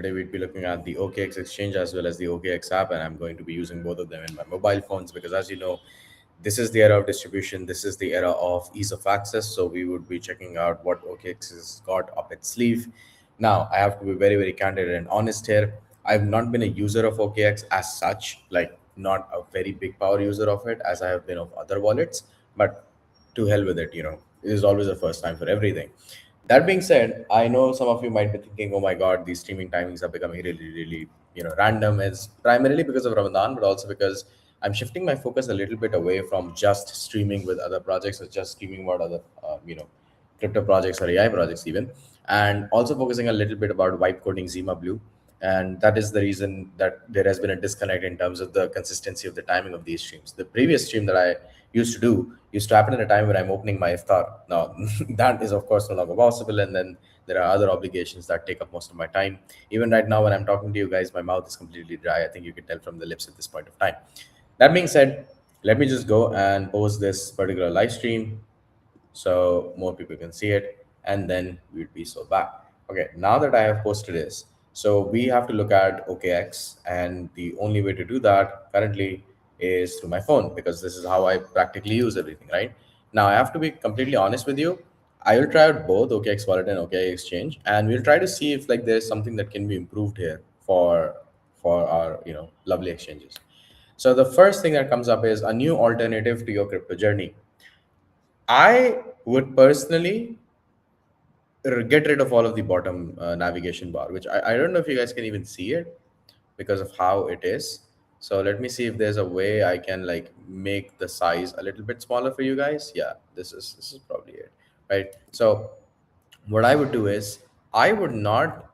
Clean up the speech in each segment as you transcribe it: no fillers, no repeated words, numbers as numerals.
today we'd be looking at the OKX exchange as well as the OKX app, and I'm going to be using both of them in my mobile phones because, as you know, this is the era of distribution. This is the era of ease of access. So we would be checking out what OKX has got up its sleeve. Now, I have to be very, very candid and honest here. I've not been a user of OKX as such, like not a very big power user of it as I have been of other wallets, but to hell with it, it is always a first time for everything. That being said, I know some of you might be thinking, oh my God, these streaming timings are becoming really, really, random. It's primarily because of Ramadan, but also because I'm shifting my focus a little bit away from just streaming with other projects or just streaming about other, crypto projects or AI projects even, and also focusing a little bit about vibe coding Zima Blue. And that is the reason that there has been a disconnect in terms of the consistency of the timing of these streams. The previous stream that I used to do used to happen at a time when I'm opening my iftar. Now, that is of course no longer possible, and then there are other obligations that take up most of my time. Even right now, when I'm talking to you guys, my mouth is completely dry. I think you can tell from the lips at this point of time. That being said, let me just go and post this particular live stream so more people can see it, and then we'd be so back. Okay, now that I have posted this, so we have to look at OKX, and the only way to do that currently is through my phone because this is how I practically use everything, right? Now I have to be completely honest with you. I will try out both OKX wallet and OKX exchange, and we'll try to see if like there's something that can be improved here for our lovely exchanges. So the first thing that comes up is a new alternative to your crypto journey. I would personally get rid of all of the bottom navigation bar, which I don't know if you guys can even see it because of how it is. So let me see if there's a way I can like make the size a little bit smaller for you guys. Yeah, this is probably it, right? So what I would do is I would not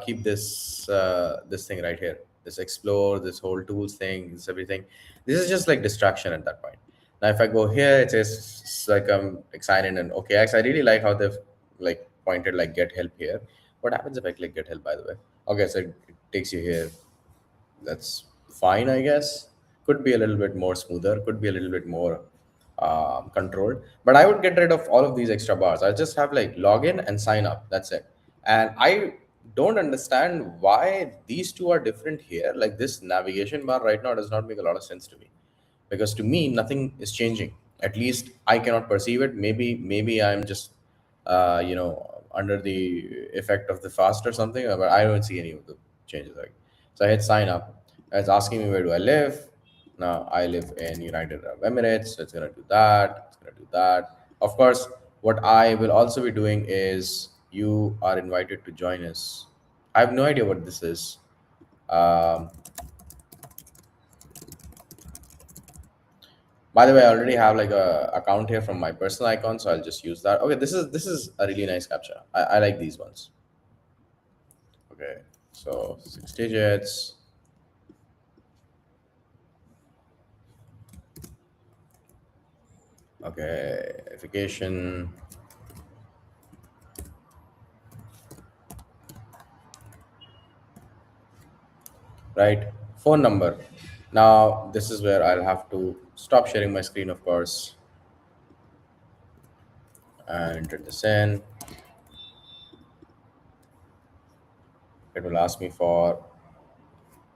keep this thing right here, this explore, this whole tools thing, this everything. This is just like distraction at that point. Now, if I go here, it says like I'm excited and okay. I really like how they've like pointed like get help here. What happens if I click get help? By the way, okay, so it takes you here. That's fine, I guess. Could be a little bit more smoother, could be a little bit more controlled, but I would get rid of all of these extra bars. I just have like login and sign up. That's it. And I don't understand why these two are different here. Like this navigation bar right now does not make a lot of sense to me because to me nothing is changing. At least I cannot perceive it. Maybe I'm just under the effect of the fast or something, but I don't see any of the changes. Like, so I hit sign up. It's asking me where do I live. Now I live in United Arab Emirates, so it's gonna do that. It's gonna do that. Of course, what I will also be doing is you are invited to join us. I have no idea what this is. Um, by the way, I already have like a account here from my personal icon, so I'll just use that. Okay, this is a really nice captcha. I like these ones. Okay, so 6 digits. Okay, verification. Right, phone number. Now this is where I'll have to stop sharing my screen, of course, and enter this in. It will ask me for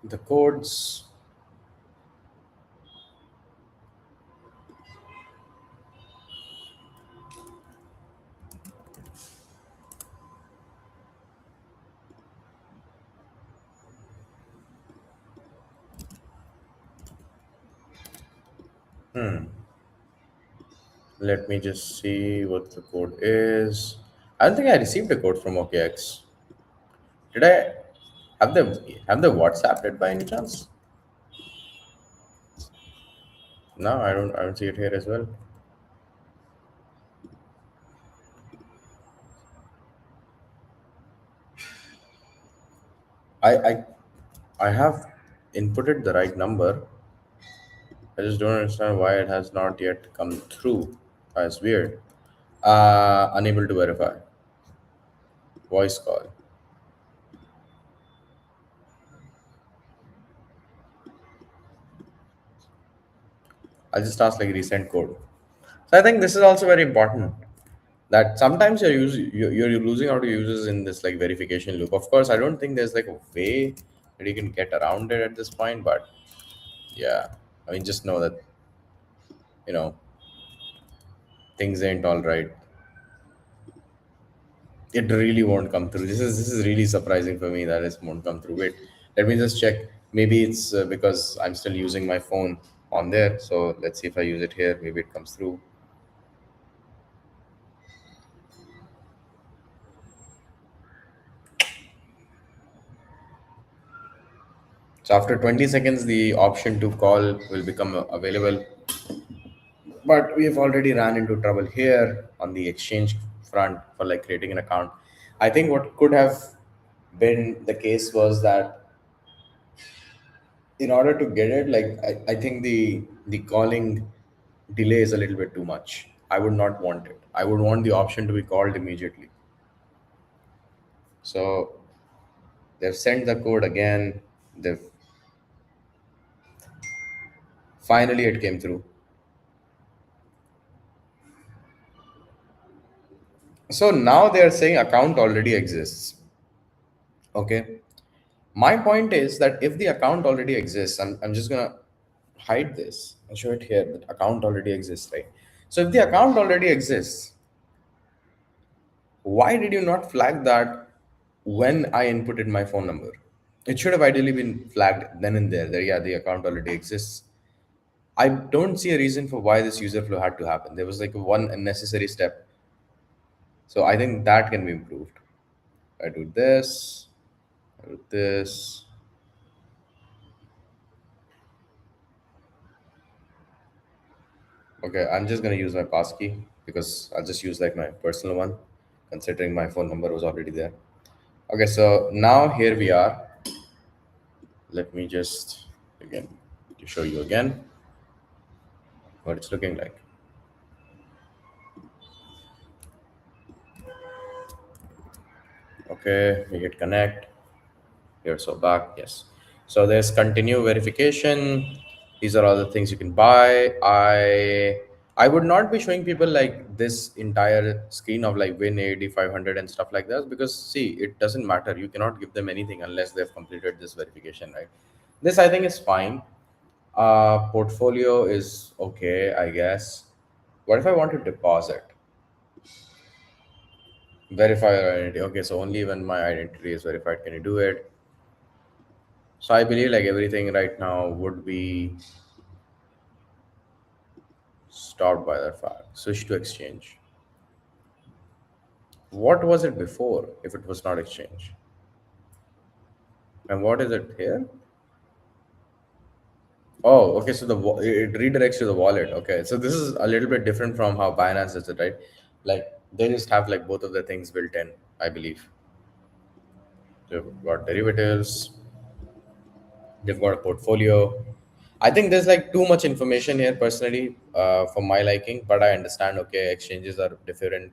the codes. Let me just see what the code is. I don't think I received a code from OKX. Did I have the WhatsApp it by any chance? No, I don't see it here as well. I I I have inputted the right number. I just don't understand why it has not yet come through. That's weird. Unable to verify. Voice call. I'll just ask like resend code. So I think this is also very important. that sometimes you're losing out your users in this like verification loop. Of course, I don't think there's like a way that you can get around it at this point, but yeah, I mean, just know that you know things ain't all right. It really won't come through. This is really surprising for me that it won't come through. Wait, let me just check. Maybe it's because I'm still using my phone on there. So let's see if I use it here. Maybe it comes through. So after 20 seconds, the option to call will become available. But we have already ran into trouble here on the exchange front for like creating an account. I think what could have been the case was that in order to get it, like I think the calling delay is a little bit too much. I would not want it. I would want the option to be called immediately. So they've sent the code again. They've finally it came through. So now they are saying account already exists. Okay. My point is that if the account already exists, I'm just gonna hide this and show it here. That account already exists, right? So if the account already exists, why did you not flag that when I inputted my phone number? It should have ideally been flagged then and there. That yeah, the account already exists. I don't see a reason for why this user flow had to happen. There was like one unnecessary step. So I think that can be improved. I do this, I do this. Okay, I'm just gonna use my passkey because I'll just use like my personal one, considering my phone number was already there. Okay, so now here we are. Let me just again to show you again what it's looking like. Okay, we hit connect. Here, so back, yes. So there's continue verification. These are all the things you can buy. I would not be showing people like this entire screen of like win AD 500 and stuff like that because see, it doesn't matter. You cannot give them anything unless they've completed this verification, right? This I think is fine. Portfolio is okay, I guess. What if I want to deposit? Verify your identity. Okay, so only when my identity is verified can you do it. So I believe like everything right now would be stopped by that fact. Switch to exchange. What was it before if it was not exchange? And what is it here? Oh, okay. So it redirects to the wallet. Okay, so this is a little bit different from how Binance does it, right? Like they just have like both of the things built in, I believe. They've got derivatives, they've got a portfolio. I think there's like too much information here personally for my liking, but I understand okay, exchanges are different.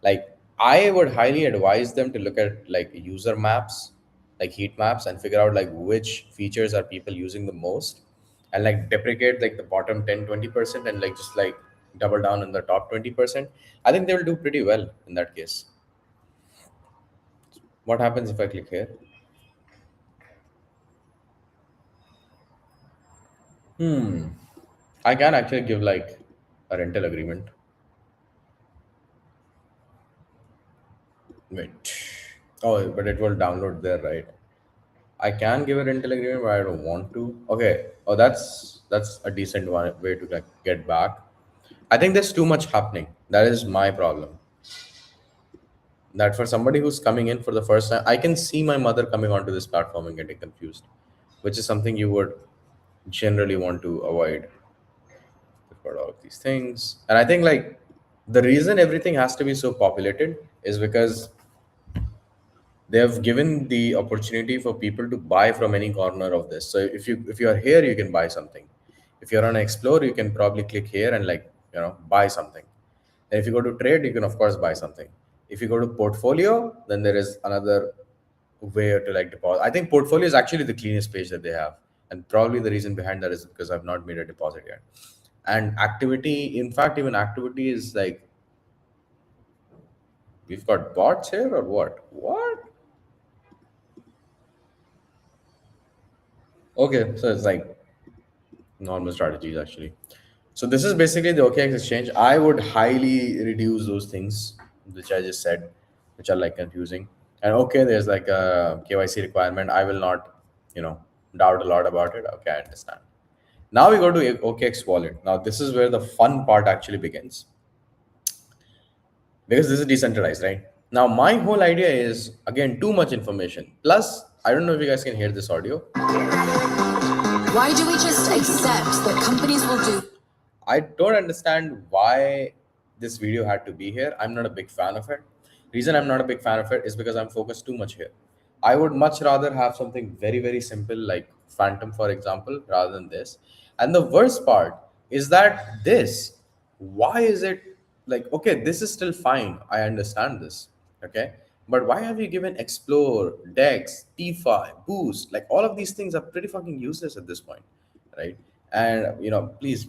Like I would highly advise them to look at like user maps, like heat maps, and figure out like which features are people using the most and like deprecate like the bottom 10-20% and like just like double down on the top 20%. I think they will do pretty well in that case. What happens if I click here? Hmm. I can actually give like a rental agreement. Wait. Oh, but it will download there, right? I can give a rental agreement, but I don't want to. Okay. Oh, that's a decent one way to like get back. I think there's too much happening. That is my problem. That for somebody who's coming in for the first time, I can see my mother coming onto this platform and getting confused, which is something you would generally want to avoid for all of these things. And I think like the reason everything has to be so populated is because they have given the opportunity for people to buy from any corner of this. So if you are here, you can buy something. If you're on explore, you can probably click here and like buy something. And if you go to trade, you can of course buy something. If you go to portfolio, then there is another way to like deposit. I think portfolio is actually the cleanest page that they have, and probably the reason behind that is because I've not made a deposit yet. And activity, in fact, even activity is like We've got bots here or what? What? Okay, so it's like normal strategies actually. So this is basically the OKX exchange. I would highly reduce those things which I just said, which are like confusing. And okay, there's like a KYC requirement. I will not, you know, doubt a lot about it. Okay, I understand. Now we go to OKX wallet. Now this is where the fun part actually begins because this is decentralized, right? Now my whole idea is again too much information. Plus, I don't know if you guys can hear this audio. Why do we just accept that companies will do? I don't understand why this video had to be here. I'm not a big fan of it. Reason I'm not a big fan of it is because I'm focused too much here. I would much rather have something very, very simple like Phantom, for example, rather than this. And the worst part is that this, why is it like, okay, this is still fine. I understand this. Okay. But why have you given Explore, Dex, T5, Boost? Like all of these things are pretty fucking useless at this point, right? And please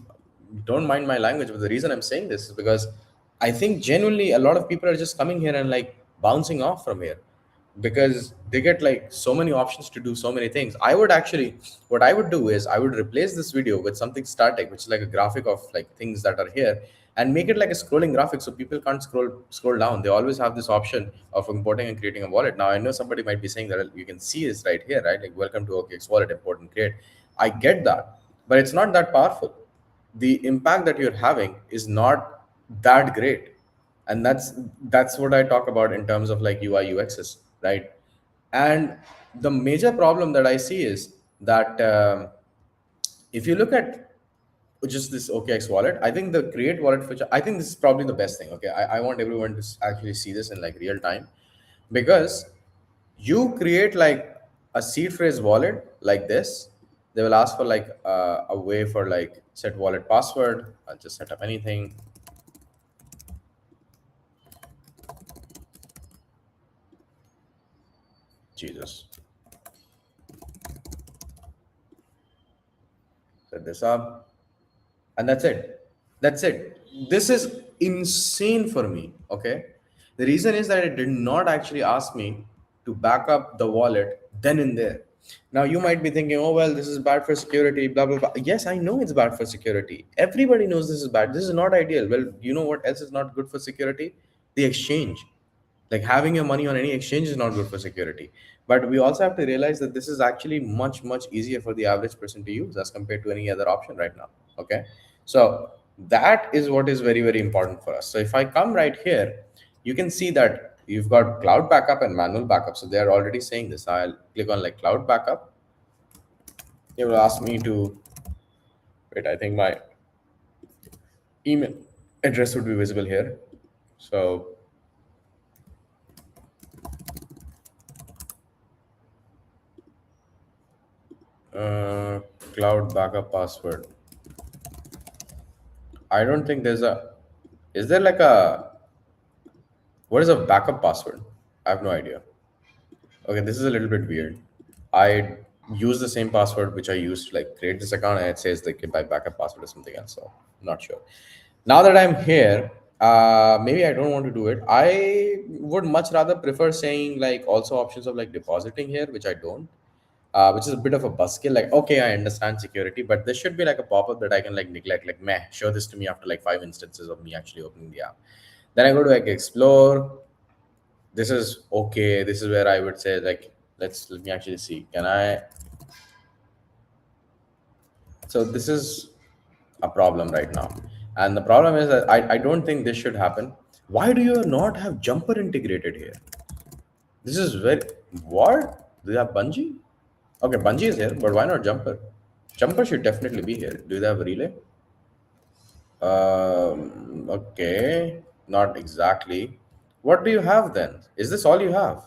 don't mind my language, but the reason I'm saying this is because I think genuinely a lot of people are just coming here and like bouncing off from here because they get like so many options to do so many things. I would actually, what I would do is I would replace this video with something static, which is like a graphic of like things that are here, and make it like a scrolling graphic so people can't scroll down. They always have this option of importing and creating a wallet. Now I know somebody might be saying that you can see this right here, right? Like welcome to OKX wallet, import and create. I get that, but it's not that powerful. The impact that you're having is not that great, and that's what I talk about in terms of like UI UXs, right? And the major problem that I see is that if you look at just this OKX wallet, I think the create wallet feature, I think this is probably the best thing. Okay, I want everyone to actually see this in like real time, because you create like a seed phrase wallet like this. They will ask for like a way for like set wallet password. I'll just set up anything. Jesus, set this up, and that's it. This is insane for me. Okay, the reason is that it did not actually ask me to back up the wallet then and there. Now you might be thinking, oh well, this is bad for security, blah blah blah. Yes, I know it's bad for security. Everybody knows this is bad. This is not ideal. Well, you know what else is not good for security? The exchange. Like having your money on any exchange is not good for security. But we also have to realize that this is actually much easier for the average person to use as compared to any other option right now. Okay, so that is what is very important for us. So if I come right here, you can see that you've got cloud backup and manual backup. So they are already saying this. I'll click on like cloud backup. It will ask me to wait. I think my email address would be visible here. So uh, cloud backup password. I don't think there's a. Is there like a. What is a backup password? I have no idea. Okay, this is a little bit weird. I use the same password which I used to like create this account, and it says like my backup password is something else. So I'm not sure. Now that I'm here, maybe I don't want to do it. I would much rather prefer saying like also options of like depositing here, which I don't. Which is a bit of a buzzkill. Like, okay, I understand security, but there should be like a pop-up that I can like neglect. Like, meh, show this to me after like 5 instances of me actually opening the app. Then I go to like explore. This is okay. This is where I would say like, let me actually see. Can I? So this is a problem right now, and the problem is that I don't think this should happen. Why do you not have jumper integrated here? This is very what? Do you have bungee? Okay, bungee is here, but why not jumper? Jumper should definitely be here. Do they have a relay? Okay, not exactly. What do you have then? Is this all you have?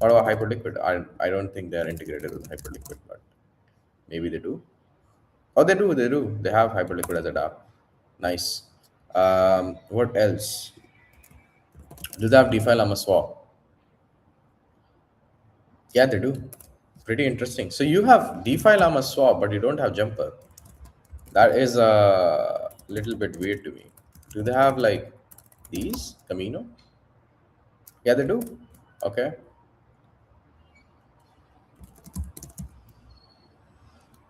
Or a hyperliquid? I don't think they're integrated with hyperliquid, but maybe they do. Oh, they do. They do. They have hyperliquid as a app. Nice. What else? Do they have DeFi Llama Swap? Yeah, they do. Pretty interesting. So you have DeFi Llama Swap, but you don't have jumper. That is a little bit weird to me. Do they have like these Camino? Yeah, they do. Okay.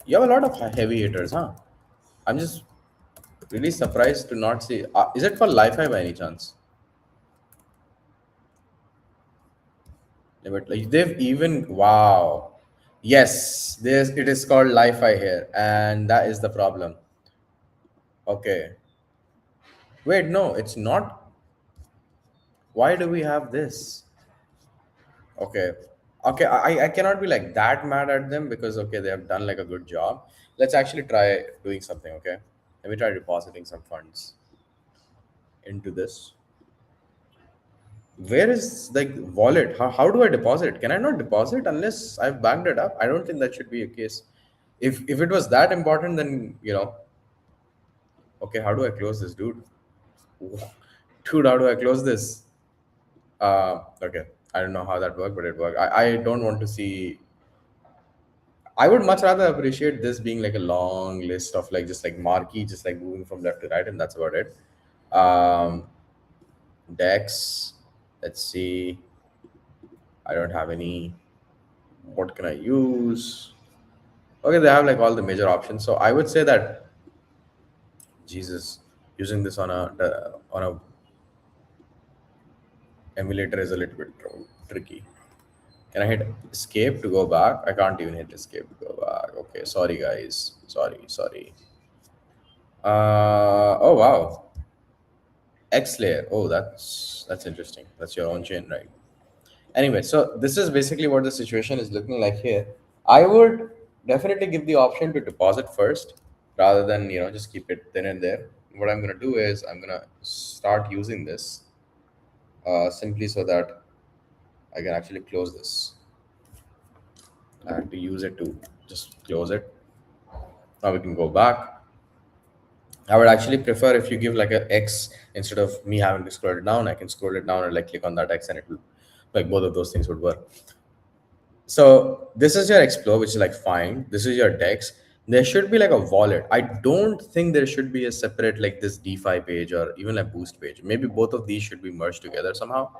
You have a lot of heavy hitters, huh? I'm just really surprised to not see. Is it for Li-Fi by any chance? Yeah, but like they've even wow. Yes, there's it is called Li-Fi here, and that is the problem. Okay. Wait, no, it's not. Why do we have this? Okay. Okay, I cannot be like that mad at them because okay, they have done like a good job. Let's actually try doing something, okay? Let me try depositing some funds into this. Where is like wallet? How do I deposit? Can I not deposit unless I've backed it up? I don't think that should be a case. If it was that important, then okay, how do I close this, dude? Dude, how do I close this? Okay, I don't know how that worked, but it worked. I don't want to see. I would much rather appreciate this being like a long list of like just like marquee, just like moving from left to right, and that's about it. Um, Dex. Let's see. I don't have any. What can I use? Okay, they have like all the major options. So I would say that Jesus, using this on a emulator is a little bit tricky. Can I hit escape to go back? I can't even hit escape to go back. Okay, sorry guys. Sorry. Oh wow. X layer. Oh, that's interesting. That's your own chain, right? Anyway, so this is basically what the situation is looking like here. I would definitely give the option to deposit first rather than just keep it then and there. What I'm gonna do is I'm gonna start using this simply so that I can actually close this and to use it to just close it. Now we can go back. I would actually prefer if you give like a X instead of me having to scroll it down. I can scroll it down and like click on that X and it will like both of those things would work. So this is your explore, which is like fine. This is your Dex. There should be like a wallet. I don't think there should be a separate like this DeFi page or even a boost page. Maybe both of these should be merged together somehow.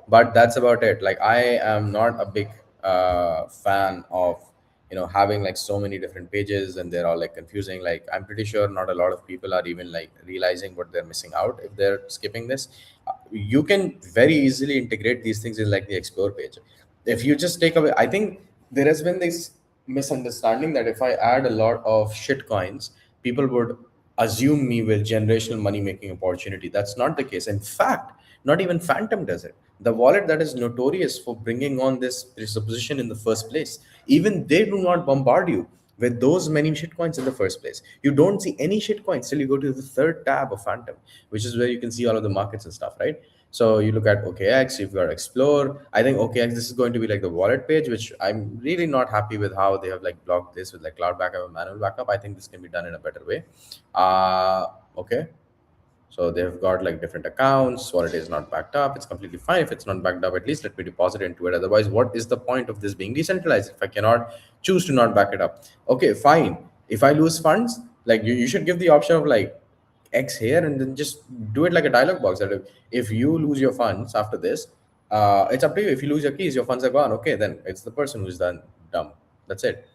But that's about it. Like I am not a big fan of having like so many different pages and they're all like confusing. Like I'm pretty sure not a lot of people are even like realizing what they're missing out if they're skipping this. You can very easily integrate these things in like the explore page. If you just take away, I think there has been this misunderstanding that if I add a lot of shit coins, people would assume me with generational money making opportunity. That's not the case. In fact, not even Phantom does it. The wallet that is notorious for bringing on this presupposition in the first place, even they do not bombard you with those many shitcoins in the first place. You don't see any shitcoins till you go to the third tab of Phantom, which is where you can see all of the markets and stuff, right? So you look at OKX, you've got Explore. I think OKX, this is going to be like the wallet page, which I'm really not happy with how they have like blocked this with like cloud backup and manual backup. I think this can be done in a better way. Okay. So they've got like different accounts. Wallet is not backed up. It's completely fine. If it's not backed up, at least let me deposit into it. Otherwise, what is the point of this being decentralized if I cannot choose to not back it up? Okay, fine. If I lose funds, like you should give the option of like X here and then just do it like a dialog box that if you lose your funds after this, it's up to you. If you lose your keys, your funds are gone. Okay, then it's the person who's done dumb. That's it.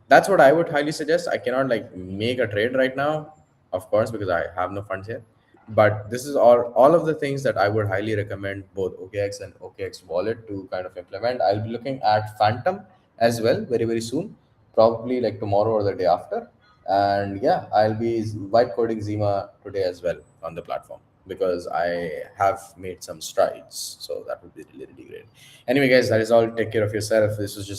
That's what I would highly suggest. I cannot like make a trade right now, of course, because I have no funds here. But this is all of the things that I would highly recommend both OKX and OKX wallet to kind of implement. I'll be looking at Phantom as well very soon, probably like tomorrow or the day after. And yeah, I'll be white coding Zima today as well on the platform because I have made some strides. So that would be really, really great. Anyway, guys, that is all. Take care of yourself. This was just